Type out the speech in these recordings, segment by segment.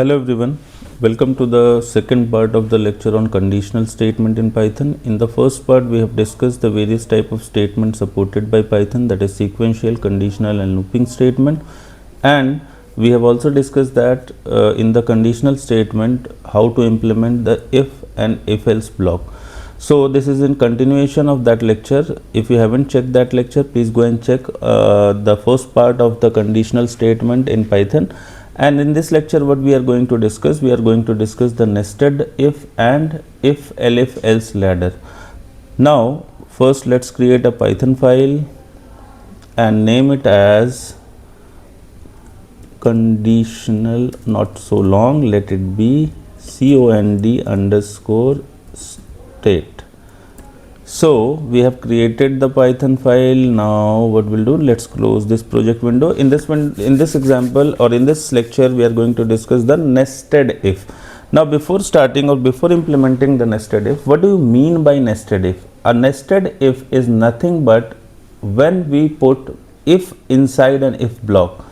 Hello everyone, welcome to the second part of the lecture on conditional statement in Python. In the first part we have discussed the various type of statements supported by Python, that is sequential, conditional and looping statement, and we have also discussed that in the conditional statement how to implement the if and if else block. So this is in continuation of that lecture. If you haven't checked that lecture, please go and check the first part of the conditional statement in Python. And in this lecture what we are going to discuss, we are going to discuss the nested if and if elif else ladder. Now first let's create a Python file and name it as conditional, not so long, let it be cond underscore state. So we have created the Python file. Now what we'll do, let's close this project window. In this example or in this lecture we are going to discuss the nested if. Now before starting or before implementing the nested if, what do you mean by nested if? A nested if is nothing but when we put if inside an if block.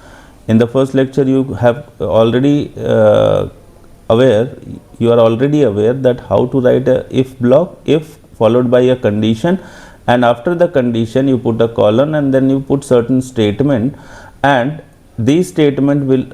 In the first lecture you have already you are already aware that how to write a if block, if followed by a condition, and after the condition you put a colon and then you put certain statement, and these statement will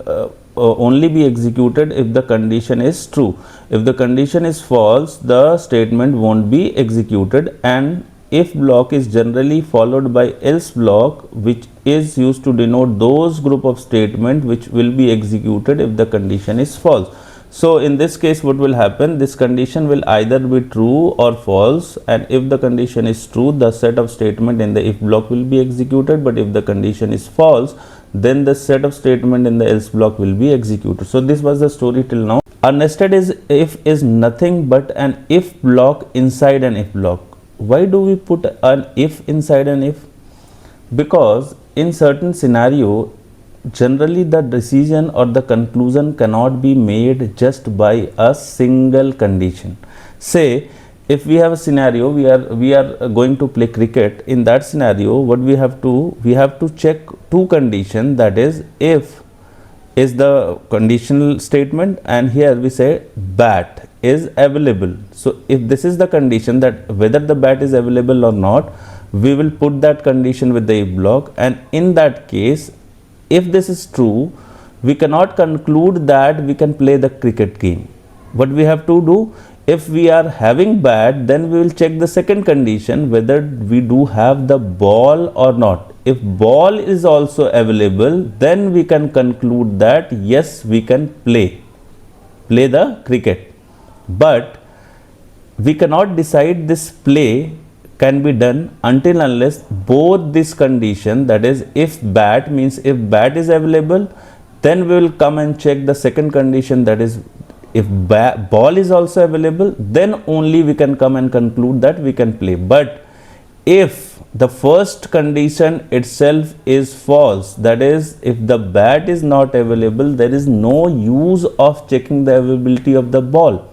only be executed if the condition is true. If the condition is false, the statement won't be executed. And if block is generally followed by else block, which is used to denote those group of statement which will be executed if the condition is false. So in this case what will happen, this condition will either be true or false, and if the condition is true, the set of statement in the if block will be executed, but if the condition is false, then the set of statement in the else block will be executed. So this was the story till now. A nested if is nothing but an if block inside an if block. Why do we put an if inside an if? Because in certain scenario, generally the decision or the conclusion cannot be made just by a single condition. Say if we have a scenario, we are going to play cricket. In that scenario what we have to check two conditions, that is if is the conditional statement, and here we say bat is available. So if this is the condition, that whether the bat is available or not, we will put that condition with the if block, and in that case if this is true, we cannot conclude that we can play the cricket game. What we have to do, if we are having bat, then we will check the second condition, whether we do have the ball or not. If ball is also available, then we can conclude that yes, we can play the cricket. But we cannot decide this play can be done until unless both this condition, that is if bat means if bat is available, then we will come and check the second condition, that is if ball is also available, then only we can come and conclude that we can play. But if the first condition itself is false, that is if the bat is not available, there is no use of checking the availability of the ball.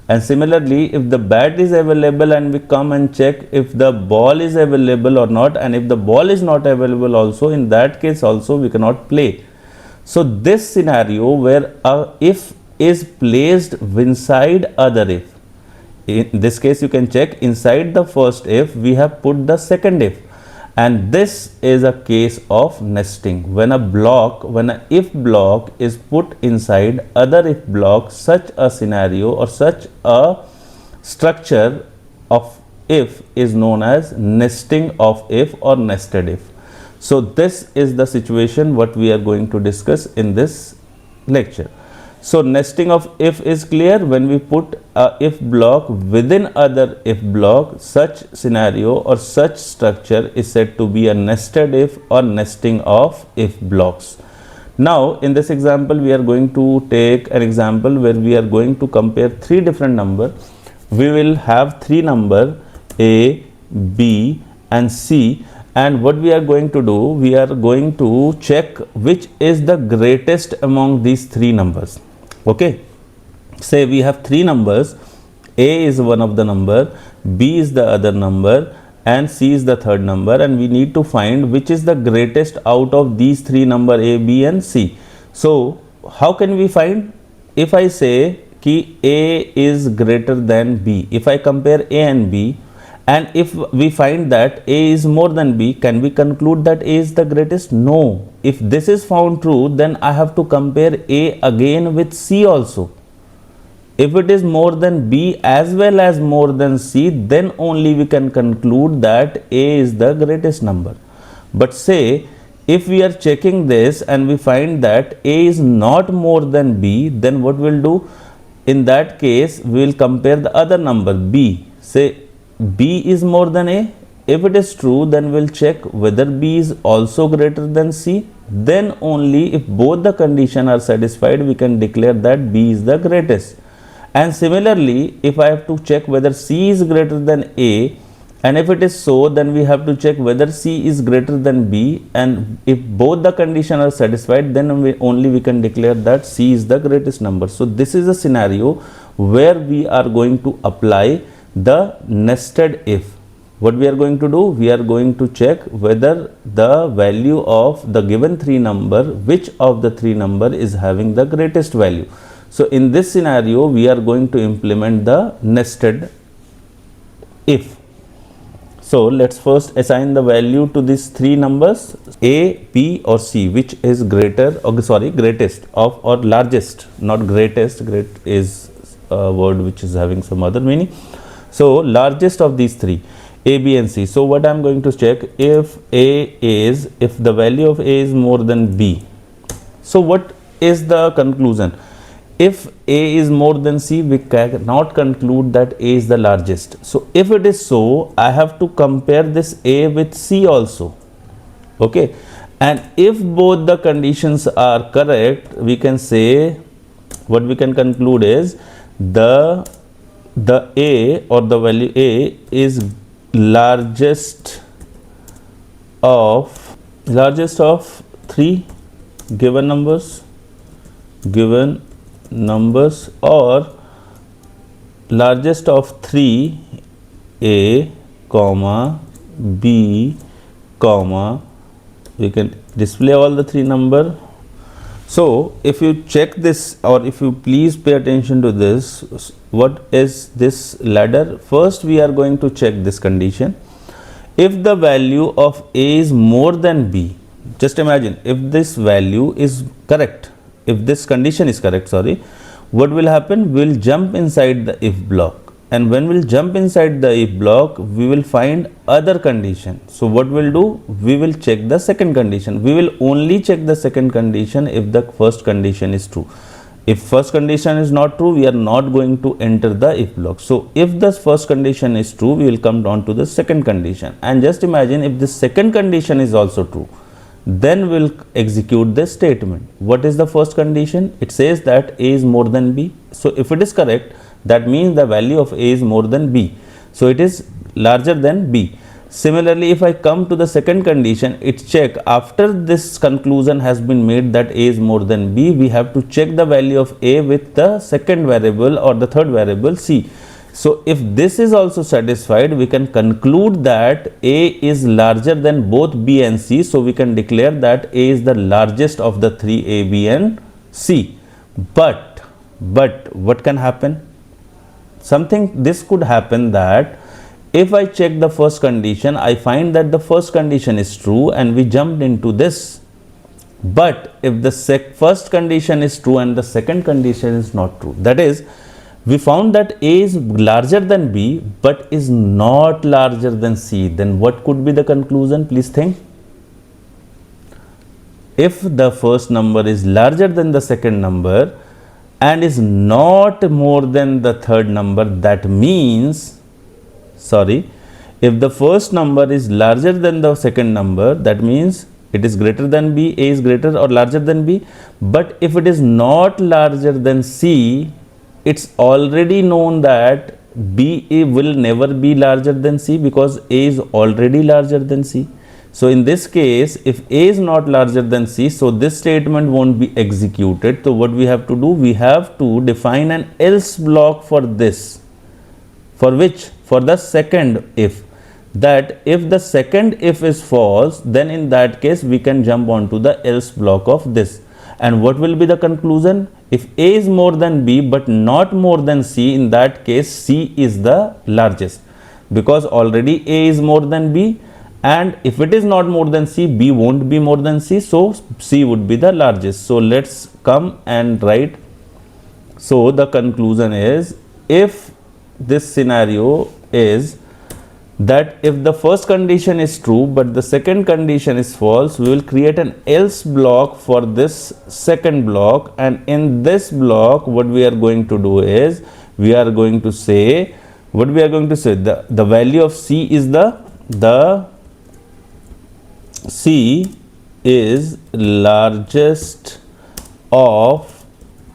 And similarly, if the bat is available and we come and check if the ball is available or not, and if the ball is not available also, in that case also we cannot play. So this scenario where a if is placed inside other if, in this case you can check inside the first if we have put the second if, and this is a case of nesting. When a if block is put inside other if block, such a scenario or such a structure of if is known as nesting of if or nested if. So this is the situation what we are going to discuss in this lecture. So nesting of if is clear. When we put a if block within other if block, such scenario or such structure is said to be a nested if or nesting of if blocks. Now in this example we are going to take an example where we are going to compare three different numbers. We will have three numbers A, B and C, and what we are going to do, we are going to check which is the greatest among these three numbers. Okay, say we have three numbers, A is one of the number, B is the other number and C is the third number, and we need to find which is the greatest out of these three number A, B and C. So how can we find? if I say ki A is greater than B, if I compare A and B, and if we find that A is more than B, can we conclude that A is the greatest? No. If this is found true, then I have to compare A again with C also. If it is more than B as well as more than C, then only we can conclude that A is the greatest number. But say if we are checking this and we find that A is not more than B, then what we'll do? In that case, we will compare the other number B. Say B is more than A. If it is true, then we'll check whether B is also greater than C. Then only if both the conditions are satisfied, we can declare that B is the greatest. And similarly, if I have to check whether C is greater than A, and if it is so, then we have to check whether C is greater than B, and if both the conditions are satisfied, then only we can declare that C is the greatest number. So this is a scenario where we are going to apply the nested if. What we are going to do? We are going to check whether the value of the given three number, which of the three number is having the greatest value. So in this scenario, we are going to implement the nested if. So let's first assign the value to these three numbers A, B or C, which is greater, greatest of or largest, not greatest. Great is a word which is having some other meaning. So largest of these three, A, B and C. So what I am going to check, if the value of A is more than B. So what is the conclusion? If A is more than C, we cannot conclude that A is the largest. So if it is so, I have to compare this A with C also. Okay. And if both the conditions are correct, we can say, what we can conclude is the A or the value A is largest of three given numbers or largest of 3 A, B, we can display all the three number. So if you check this, or if you please pay attention to this, what is this ladder? First we are going to check this condition. If the value of A is more than B, just imagine if this value is correct, if this condition is correct, what will happen? We will jump inside the if block, and when we will jump inside the if block, we will find other condition. So what we will do? We will check the second condition. We will only check the second condition if the first condition is true. If first condition is not true, we are not going to enter the if block. So if the first condition is true, we will come down to the second condition, and just imagine if the second condition is also true, then we'll execute this statement. What is the first condition? It says that A is more than B. So if it is correct, that means the value of A is more than B. So it is larger than B. Similarly, if I come to the second condition, it check after this conclusion has been made that A is more than B, we have to check the value of A with the second variable or the third variable C. So if this is also satisfied, we can conclude that A is larger than both B and C. So we can declare that A is the largest of the three A, B and C. But what can happen? This could happen that if I check the first condition, I find that the first condition is true and we jumped into this. But if the first condition is true and the second condition is not true, that is, we found that A is larger than B but is not larger than C, then what could be the conclusion? Please think. If the first number is larger than the second number and is not more than the third number, that means, if the first number is larger than the second number, that means it is greater than B, A is greater or larger than B. But if it is not larger than C, it's already known that B will never be larger than C because A is already larger than C. So in this case, if A is not larger than C, so this statement won't be executed. So what we have to do? We have to define an else block for this. For which? For the second if. That if the second if is false, then in that case we can jump onto the else block of this. And what will be the conclusion? If A is more than B but not more than C, in that case C is the largest, because already A is more than B, and if it is not more than C, B won't be more than C, so C would be the largest. So let's come and write. So the conclusion is, if this scenario is that if the first condition is true but the second condition is false, we will create an else block for this second block, and in this block what we are going to do is, we are going to say, the value of C is the C is largest of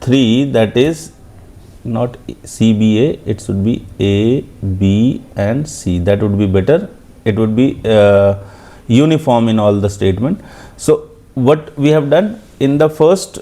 3, that is not CBA, it should be A, B and C. That would be better. It would be uniform in all the statement. So what we have done in the first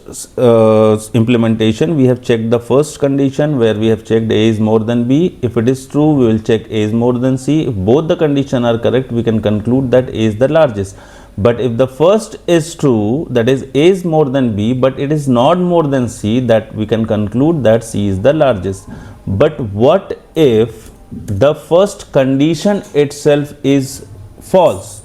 implementation, we have checked the first condition where we have checked A is more than B. If it is true, we will check A is more than C. If both the conditions are correct, we can conclude that A is the largest. But if the first is true, that is A is more than B, but it is not more than C, that we can conclude that C is the largest. But what if the first condition itself is false?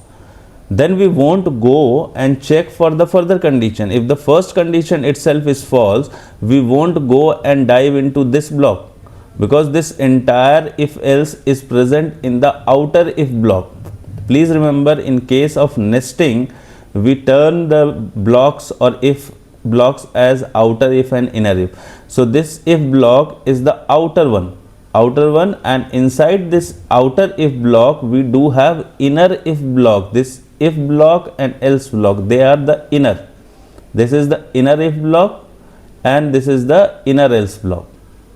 Then we won't go and check for the further condition. If the first condition itself is false, we won't go and dive into this block, because this entire if else is present in the outer if block. Please remember, in case of nesting, we turn the blocks or if blocks as outer if and inner if. So this if block is the outer one, and inside this outer if block we do have inner if block. This if block and else block, they are the inner. This is the inner if block and this is the inner else block.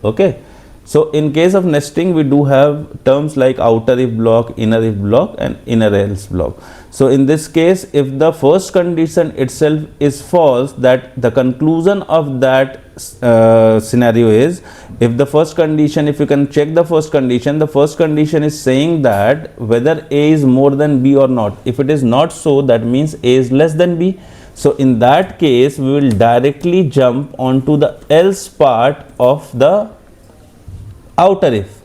Okay. So in case of nesting, we do have terms like outer if block, inner if block and inner else block. So in this case, if the first condition itself is false, that the conclusion of that scenario is, if the first condition, if you can check the first condition is saying that whether A is more than B or not. If it is not so, that means A is less than B. So in that case, we will directly jump onto the else part of the outer if.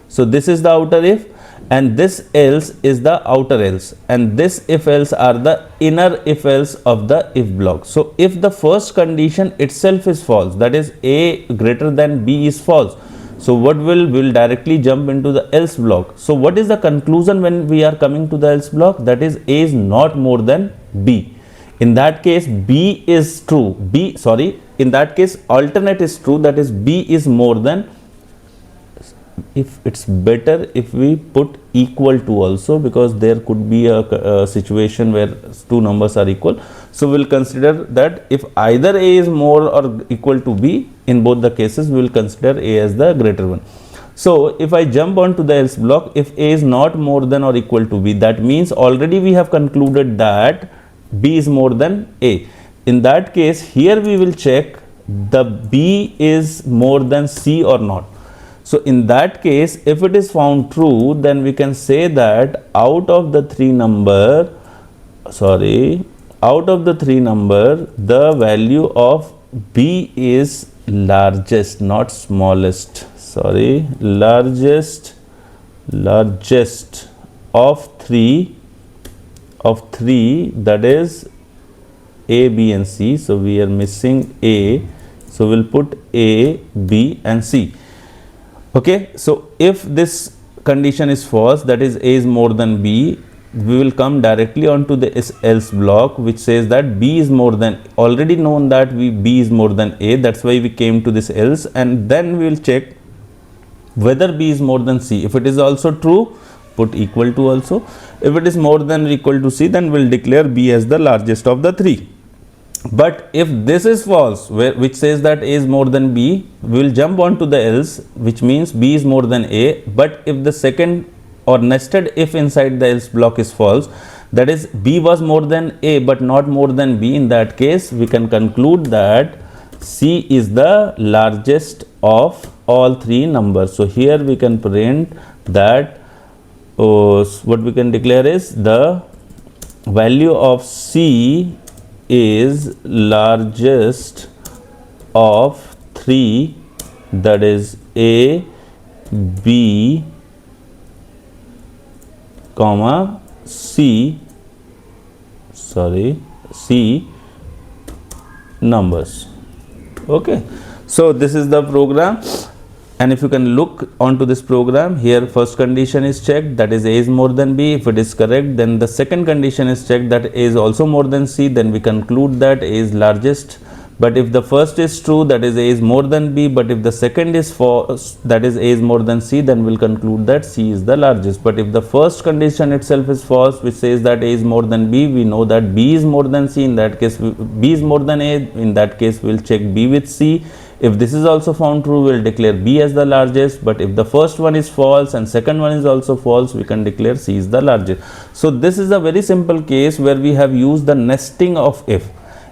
So this is the outer if and this else is the outer else, and this if else are the inner if else of the if block. So if the first condition itself is false, that is A greater than B is false, so what will directly jump into the else block. So what is the conclusion when we are coming to the else block? That is A is not more than B. In that case, B is true. In that case, alternate is true, that is B is more than. If it's better if we put equal to also, because there could be a situation where two numbers are equal. So we'll consider that if either A is more or equal to B, in both the cases we will consider A as the greater one. So if I jump on to the else block, if A is not more than or equal to B, that means already we have concluded that B is more than A. In that case, here we will check the B is more than C or not. So in that case, if it is found true, then we can say that out of the three number, the value of B is largest, not smallest, largest of three, that is A, B and C. So we are missing A, so we'll put A, B and C. Okay, so if this condition is false, that is A is more than B, we will come directly onto the else block, which says that B is more than, already known that B is more than A, that's why we came to this else, and then we will check whether B is more than C. If it is also true, put equal to also. If it is more than or equal to C, then we will declare B as the largest of the three. But if this is false, which says that A is more than B, we will jump on to the else, which means B is more than A. But if the second or nested if inside the else block is false, that is B was more than A but not more than B, in that case we can conclude that C is the largest of all three numbers. So here we can print that what we can declare is the value of C is largest of 3, that is A, B, comma C numbers. Okay, so this is the program, and if you can look onto this program, here first condition is checked, that is A is more than B. If it is correct, then the second condition is checked, that A is also more than C, then we conclude that A is largest. But if the first is true, that is A is more than B, but if the second is false, that is A is more than C, then we'll conclude that C is the largest. But if the first condition itself is false, which says that A is more than B, we know that B is more than C. In that case, B is more than A. In that case, we'll check B with C. If this is also found true, we'll declare B as the largest. But if the first one is false and second one is also false, we can declare C is the largest. So this is a very simple case where we have used the nesting of if.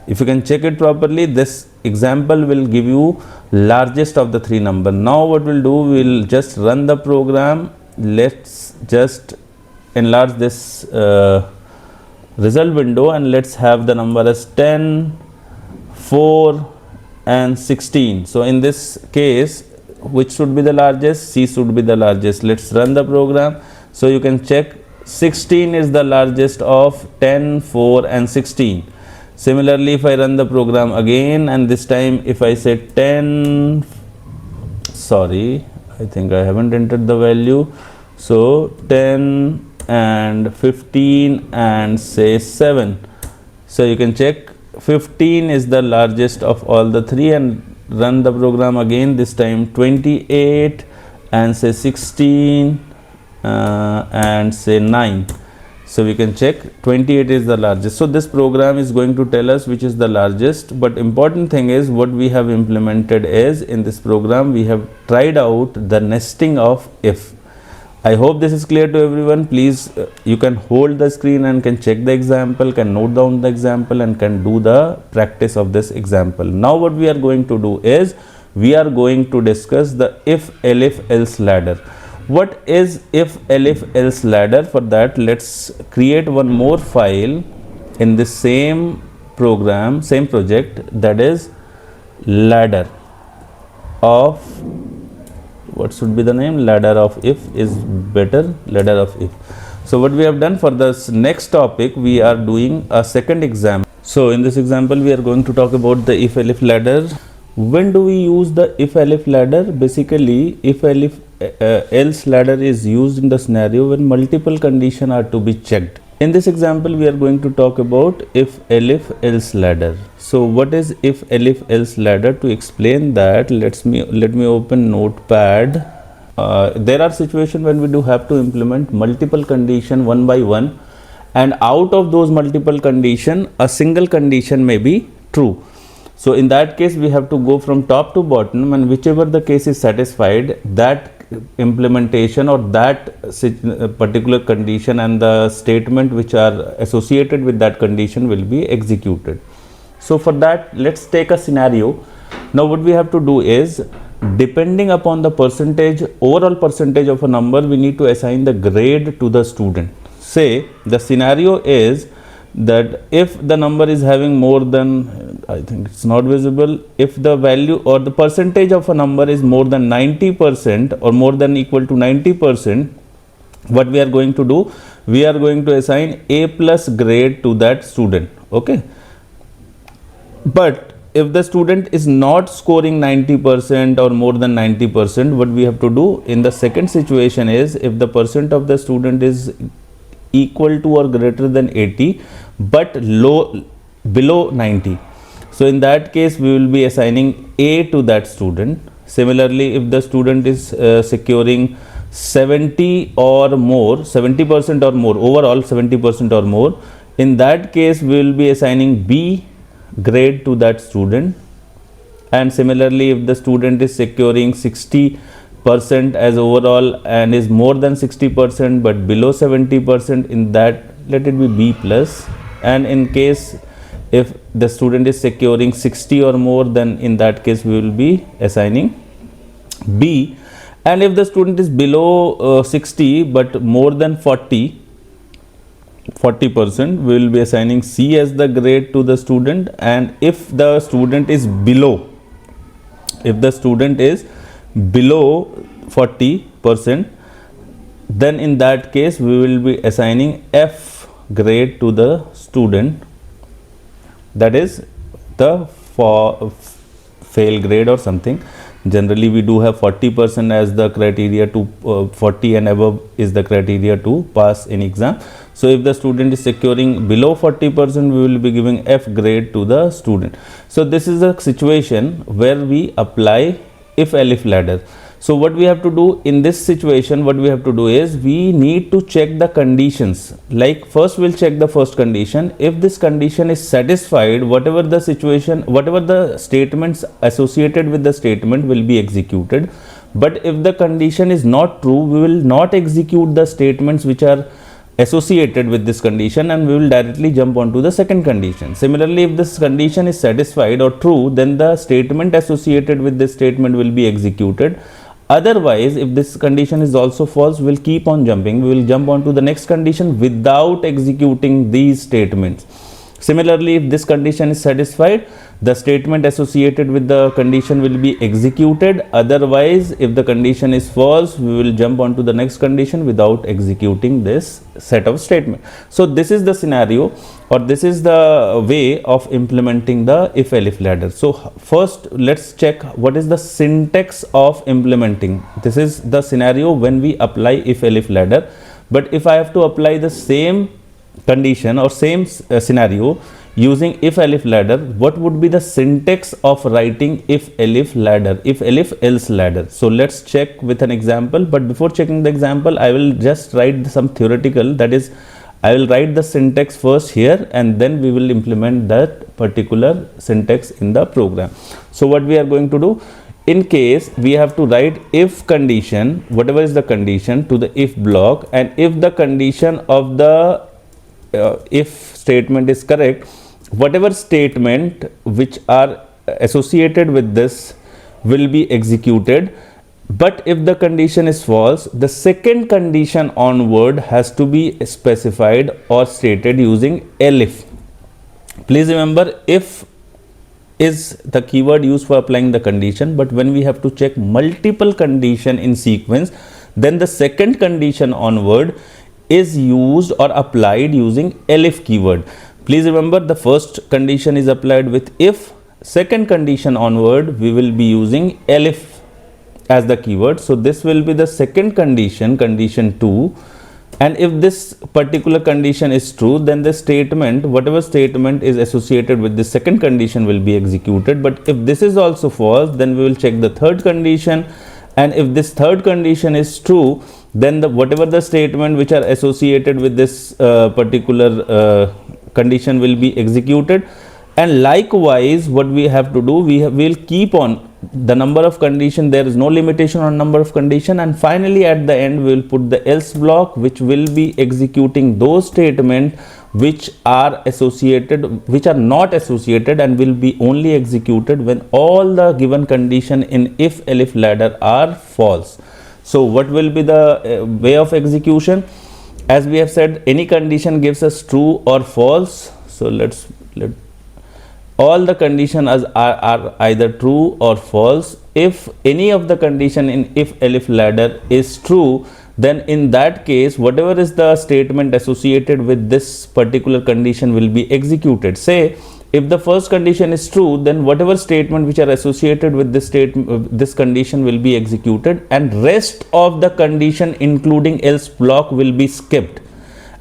If you can check it properly, this example will give you largest of the 3 number. Now what we'll do, we'll just run the program. Let's just enlarge this result window, and let's have the number as 10, 4 and 16. So in this case, which should be the largest? C should be the largest. Let's run the program. So you can check 16 is the largest of 10, 4 and 16. Similarly, if I run the program again, and this time if I say 10, sorry, I think I haven't entered the value. So 10 and 15 and say 7. So you can check 15 is the largest of all the 3, and run the program again, this time 28 and say 16 and say 9. So we can check 28 is the largest. So this program is going to tell us which is the largest, but important thing is what we have implemented is, in this program we have tried out the nesting of if. I hope this is clear to everyone. Please you can hold the screen and can check the example, can note down the example and can do the practice of this example. Now what we are going to do is, we are going to discuss the if, elif, else ladder. What is if, elif, else ladder? For that, let's create one more file in the same program, same project, that is ladder of, what should be the name? Ladder of if is better, ladder of if. So what we have done for this next topic, we are doing a second example. So in this example, we are going to talk about the if, elif ladder. When do we use the if, elif ladder? Basically, if, elif, else ladder is used in the scenario when multiple conditions are to be checked. In this example, we are going to talk about if, elif, else ladder. So what is if, elif, else ladder? To explain that, let me open Notepad. There are situations when we do have to implement multiple conditions one by one, and out of those multiple conditions, a single condition may be true. So in that case, we have to go from top to bottom, and whichever the case is satisfied, that implementation or that particular condition and the statement which are associated with that condition will be executed. So for that, let's take a scenario. Now what we have to do is, depending upon the percentage, overall percentage of a number, we need to assign the grade to the student. Say the scenario is that if the number is having more than, I think it's not visible, if the value or the percentage of a number is more than 90% or more than equal to 90%, what we are going to do, we are going to assign A plus grade to that student. Okay, but if the student is not scoring 90% or more than 90%, what we have to do in the second situation is, if the percent of the student is equal to or greater than 80 but below 90, so in that case we will be assigning A to that student. Similarly, if the student is securing 70% or more, overall 70% or more, in that case we will be assigning B grade to that student. And similarly, if the student is securing 60% as overall and is more than 60% but below 70%, in that let it be B plus. And in case if the student is securing 60 or more, then in that case we will be assigning B. And if the student is below 60 but more than 40, 40%, we will be assigning C as the grade to the student. And if the student is below, if the student is below 40%, then in that case we will be assigning F grade to the student, that is the fail grade or something. Generally we do have 40% as the criteria to 40 and above is the criteria to pass in exam. So if the student is securing below 40%, we will be giving F grade to the student. So this is a situation where we apply if-elif ladder. So what we have to do in this situation, what we have to do is we need to check the conditions. Like first we'll check the first condition. If this condition is satisfied, whatever the situation, whatever the statements associated with the statement will be executed. But if the condition is not true, we will not execute the statements which are associated with this condition, and we will directly jump onto the second condition. Similarly, if this condition is satisfied or true, then the statement associated with this statement will be executed. Otherwise, if this condition is also false, we'll keep on jumping. We will jump on to the next condition without executing these statements. Similarly, if this condition is satisfied, the statement associated with the condition will be executed. Otherwise, if the condition is false, we will jump on to the next condition without executing this set of statement. So this is the scenario, or this is the way of implementing the if-elif ladder. So first let's check what is the syntax of implementing. This is the scenario when we apply if-elif ladder. But if I have to apply the same condition or same scenario using if-elif ladder, what would be the syntax of writing if-elif ladder, if-elif else ladder? So let's check with an example. But before checking the example, I will just write some theoretical, that is, I will write the syntax first here, and then we will implement that particular syntax in the program. So what we are going to do, in case we have to write if condition, whatever is the condition, to the if block, and if the condition of the if statement is correct, whatever statement which are associated with this will be executed. But if the condition is false, the second condition onward has to be specified or stated using elif. Please remember, if is the keyword used for applying the condition, but when we have to check multiple condition in sequence, then the second condition onward is used or applied using elif keyword. Please remember, the first condition is applied with if, second condition onward we will be using elif as the keyword. So this will be the second condition, condition 2, and if this particular condition is true, then the statement, whatever statement is associated with the second condition will be executed. But if this is also false, then we will check the third condition, and if this third condition is true, then the whatever the statement which are associated with this particular condition will be executed. And likewise, what we have to do, we will keep on the number of condition, there is no limitation on number of condition, and finally at the end we will put the else block, which will be executing those statements which are associated, which are not associated, and will be only executed when all the given condition in if-elif ladder are false. So what will be the way of execution? As we have said, any condition gives us true or false. So let all the conditions are either true or false. If any of the condition in if-elif ladder is true, then in that case, whatever is the statement associated with this particular condition will be executed. Say, if the first condition is true, then whatever statement which are associated with this this condition will be executed, and rest of the condition including else block will be skipped,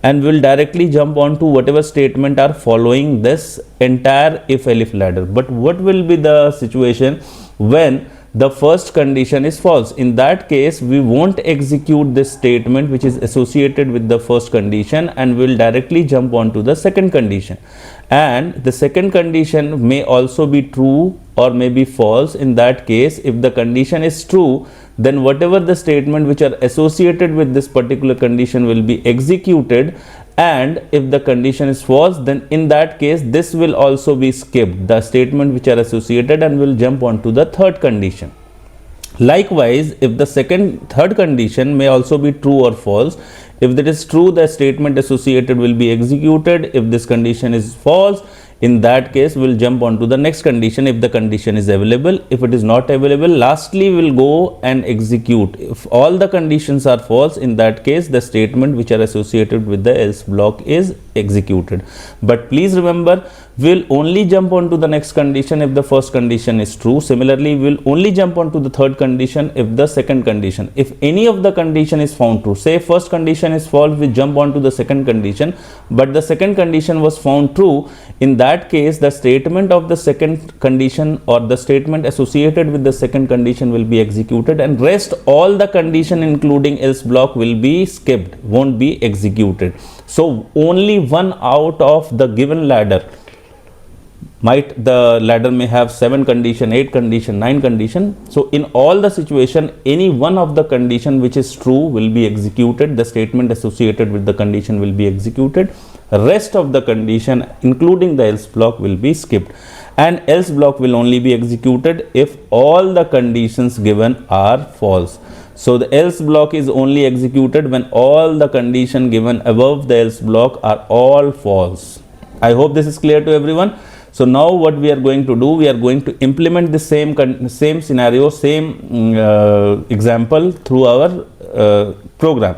and will directly jump on to whatever statement are following this entire if-elif ladder. But what will be the situation when the first condition is false? In that case, we won't execute this statement which is associated with the first condition, and will directly jump on to the second condition. And the second condition may also be true or may be false. In that case, if the condition is true, then whatever the statement which are associated with this particular condition will be executed, and if the condition is false, then in that case this will also be skipped, the statement which are associated, and will jump on to the third condition. Likewise, if the third condition may also be true or false. If that is true, the statement associated will be executed. If this condition is false, in that case we'll jump on to the next condition if the condition is available. If it is not available, lastly we'll go and execute. If all the conditions are false, in that case the statement which are associated with the else block is executed. But please remember, we'll only jump on to the next condition if the first condition is true. Similarly, we'll only jump on to the third condition if the second condition, if any of the condition is found true. Say first condition is false, we jump on to the second condition, but the second condition was found true. In that case, the statement of the second condition or the statement associated with the second condition will be executed, and rest all the condition including else block will be skipped, won't be executed. So only one out of the given ladder, the ladder may have 7 condition, 8 condition, 9 condition. So in all the situation, any one of the condition which is true will be executed. The statement associated with the condition will be executed. Rest of the condition including the else block will be skipped, and else block will only be executed if all the conditions given are false. So the else block is only executed when all the condition given above the else block are all false. I hope this is clear to everyone. So now what we are going to do, we are going to implement the same scenario, same example through our program.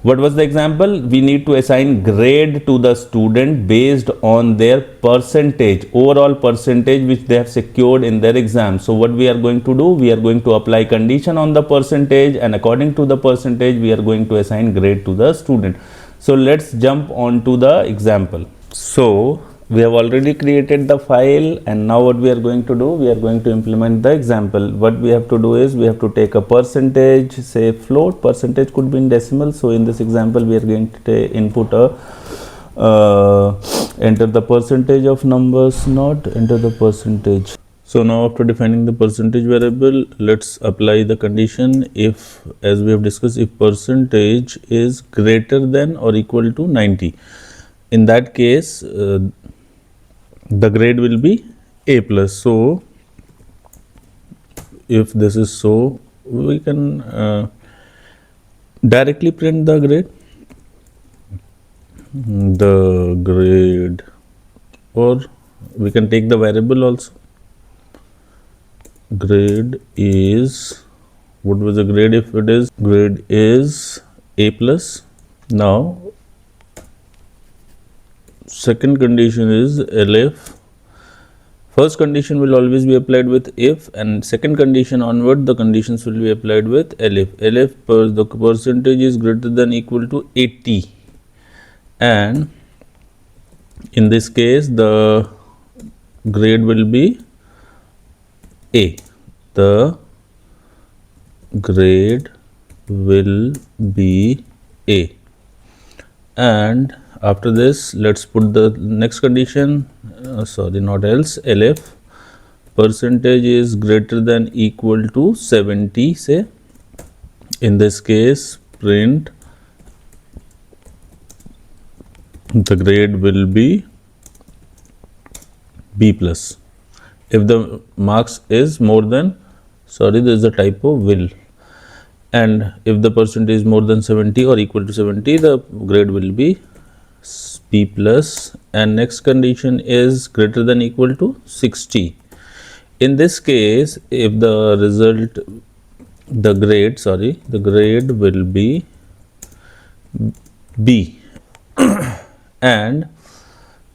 What was the example? We need to assign grade to the student based on their percentage, overall percentage which they have secured in their exam. So what we are going to do, we are going to apply condition on the percentage, and according to the percentage we are going to assign grade to the student. So let's jump on to the example. So we have already created the file, and now what we are going to do, we are going to implement the example. What we have to do is we have to take a percentage, say float. Percentage could be in decimal. So in this example we are going to input a enter the percentage of numbers, not enter the percentage. So now after defining the percentage variable, let's apply the condition if, as we have discussed, if percentage is greater than or equal to 90. In that case the grade will be A plus. So if this is so, we can directly print the grade, or we can take the variable also. Grade is, what was the grade? If it is, grade is A plus. Now second condition is elif. First condition will always be applied with if, and second condition onward the conditions will be applied with elif. Elif the percentage is greater than equal to 80, and in this case the grade will be A. The grade will be A, and after this let's put the next condition, sorry, not else, elif percentage is greater than equal to 70, say. In this case print the grade will be B plus. If the marks is more than, sorry, there is a typo, will, and if the percentage is more than 70 or equal to 70, the grade will be B plus, and next condition is greater than equal to 60. In this case, if the result, the grade will be B and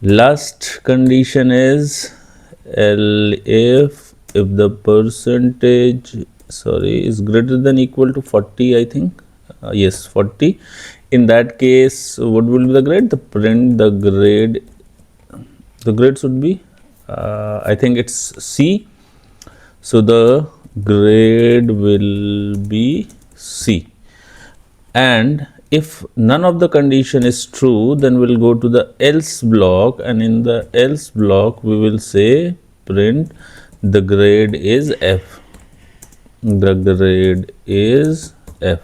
last condition is if the percentage, is greater than equal to 40, I think, yes, 40. In that case, what will be the grade? The grade should be, I think it's C. So the grade will be C. And if none of the condition is true, then we'll go to the else block, and in the else block we will say print the grade is F. The grade is F.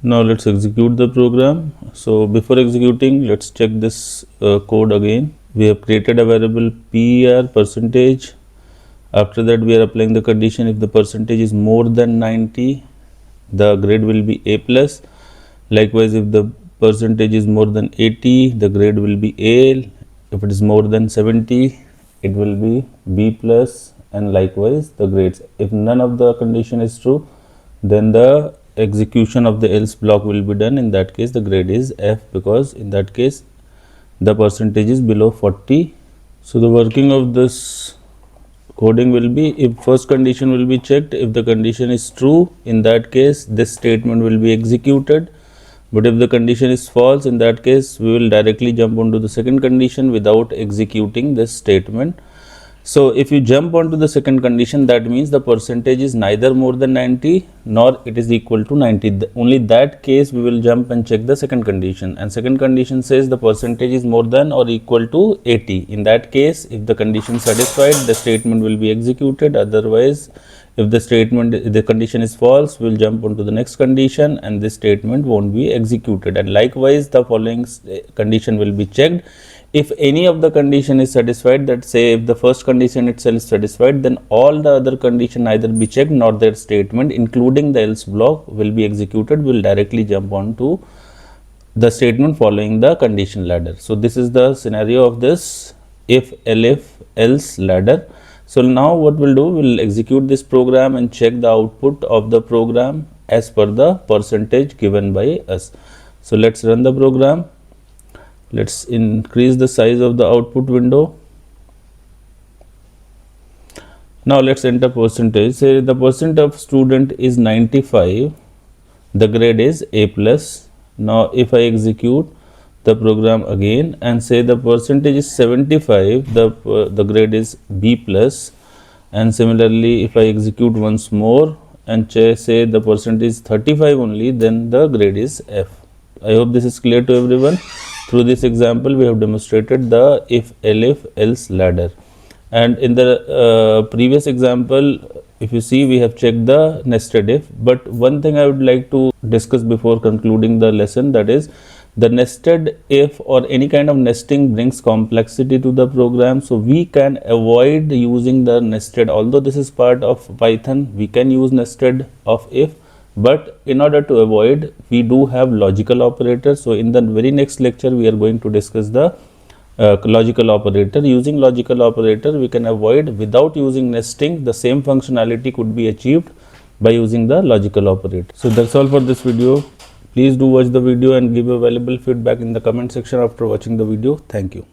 Now let's execute the program. So before executing, let's check this code again. We have created a variable PR percentage. After that we are applying the condition, if the percentage is more than 90, the grade will be A plus. Likewise, if the percentage is more than 80, the grade will be A. If it is more than 70, it will be B plus, and likewise the grades. If none of the condition is true, then the execution of the else block will be done. In that case, the grade is F, because in that case the percentage is below 40. So the working of this coding will be, if first condition will be checked, if the condition is true, in that case this statement will be executed. But if the condition is false, in that case we will directly jump onto the second condition without executing this statement. So if you jump onto the second condition, that means the percentage is neither more than 90 nor it is equal to 90. Only that case we will jump and check the second condition, and second condition says the percentage is more than or equal to 80. In that case, if the condition satisfied, the statement will be executed. Otherwise, if the condition is false, we will jump onto the next condition and this statement won't be executed. And likewise, the following condition will be checked. If any of the condition is satisfied, that say if the first condition itself is satisfied, then all the other condition neither be checked nor their statement, including the else block, will be executed. We will directly jump on to the statement following the condition ladder. So this is the scenario of this if else ladder. So now what we'll do, we'll execute this program and check the output of the program as per the percentage given by us. So let's run the program. Let's increase the size of the output window. Now let's enter percentage. Say the percent of student is 95, the grade is A plus. Now if I execute the program again and say the percentage is 75, the grade is B plus. And similarly, if I execute once more and say the percentage is 35 only, then the grade is F. I hope this is clear to everyone. Through this example, we have demonstrated the if else ladder. And in the previous example, if you see, we have checked the nested if. But one thing I would like to discuss before concluding the lesson, that is the nested if or any kind of nesting brings complexity to the program. So we can avoid using the nested. Although this is part of Python, we can use nested of if. But in order to avoid, we do have logical operators. So in the very next lecture, we are going to discuss the logical operator. Using logical operator, we can avoid, without using nesting, the same functionality could be achieved by using the logical operator. So that's all for this video. Please do watch the video and give your valuable feedback in the comment section after watching the video. Thank you.